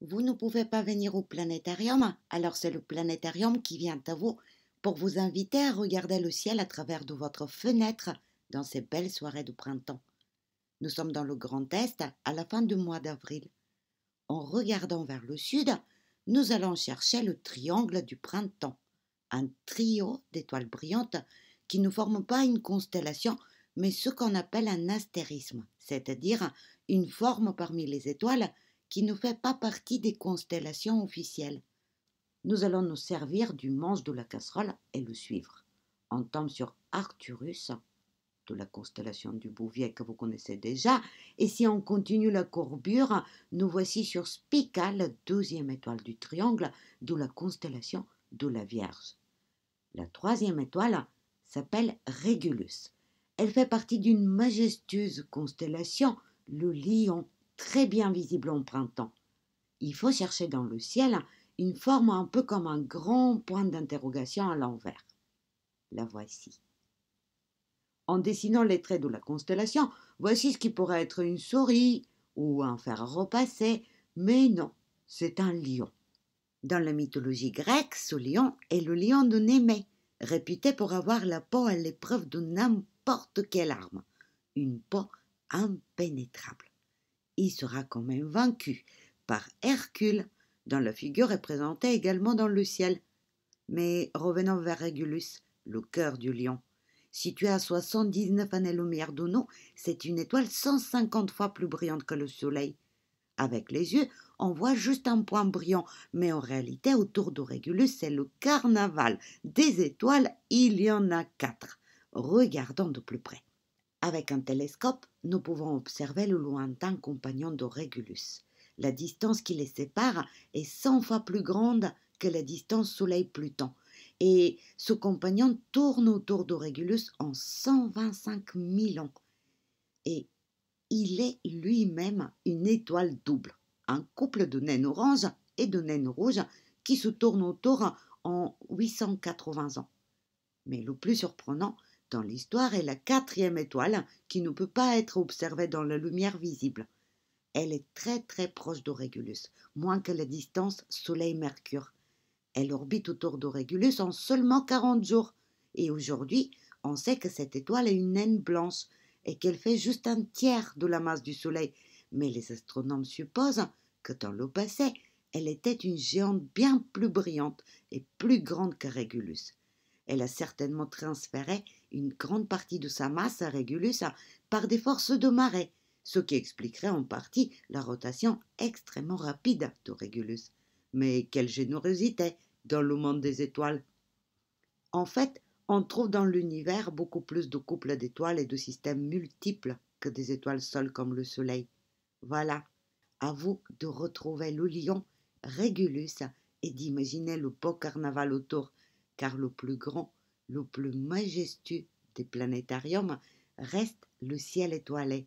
Vous ne pouvez pas venir au planétarium, alors c'est le planétarium qui vient à vous pour vous inviter à regarder le ciel à travers de votre fenêtre dans ces belles soirées de printemps. Nous sommes dans le Grand Est à la fin du mois d'avril. En regardant vers le sud, nous allons chercher le triangle du printemps, un trio d'étoiles brillantes qui ne forment pas une constellation, mais ce qu'on appelle un astérisme, c'est-à-dire une forme parmi les étoiles qui ne fait pas partie des constellations officielles. Nous allons nous servir du manche de la casserole et le suivre. On tombe sur Arcturus, de la constellation du Bouvier que vous connaissez déjà, et si on continue la courbure, nous voici sur Spica, la deuxième étoile du triangle de la constellation de la Vierge. La troisième étoile s'appelle Régulus. Elle fait partie d'une majestueuse constellation, le Lion, très bien visible en printemps. Il faut chercher dans le ciel une forme un peu comme un grand point d'interrogation à l'envers. La voici. En dessinant les traits de la constellation, voici ce qui pourrait être une souris ou un fer à repasser, mais non, c'est un lion. Dans la mythologie grecque, ce lion est le lion de Némée, réputé pour avoir la peau à l'épreuve de n'importe quelle arme, une peau impénétrable. Il sera quand même vaincu par Hercule, dont la figure est présentée également dans le ciel. Mais revenons vers Régulus, le cœur du lion. Situé à 79 années-lumière de nous, c'est une étoile 150 fois plus brillante que le Soleil. Avec les yeux, on voit juste un point brillant, mais en réalité, autour de Régulus, c'est le carnaval des étoiles, il y en a 4. Regardons de plus près. Avec un télescope, nous pouvons observer le lointain compagnon de Régulus. La distance qui les sépare est 100 fois plus grande que la distance Soleil-Pluton. Et ce compagnon tourne autour de Régulus en 125 000 ans. Et il est lui-même une étoile double, un couple de naines oranges et de naines rouges qui se tournent autour en 880 ans. Mais le plus surprenant dans l'histoire est la quatrième étoile qui ne peut pas être observée dans la lumière visible. Elle est très très proche de Régulus, moins que la distance Soleil-Mercure. Elle orbite autour de Régulus en seulement 40 jours. Et aujourd'hui, on sait que cette étoile est une naine blanche et qu'elle fait juste un tiers de la masse du Soleil. Mais les astronomes supposent que dans le passé, elle était une géante bien plus brillante et plus grande que Régulus. Elle a certainement transféré une grande partie de sa masse à Régulus par des forces de marée, ce qui expliquerait en partie la rotation extrêmement rapide de Régulus. Mais quelle générosité dans le monde des étoiles! En fait, on trouve dans l'univers beaucoup plus de couples d'étoiles et de systèmes multiples que des étoiles seules comme le Soleil. Voilà, à vous de retrouver le lion, Régulus, et d'imaginer le beau carnaval autour, car le plus grand, le plus majestueux des planétariums reste le ciel étoilé.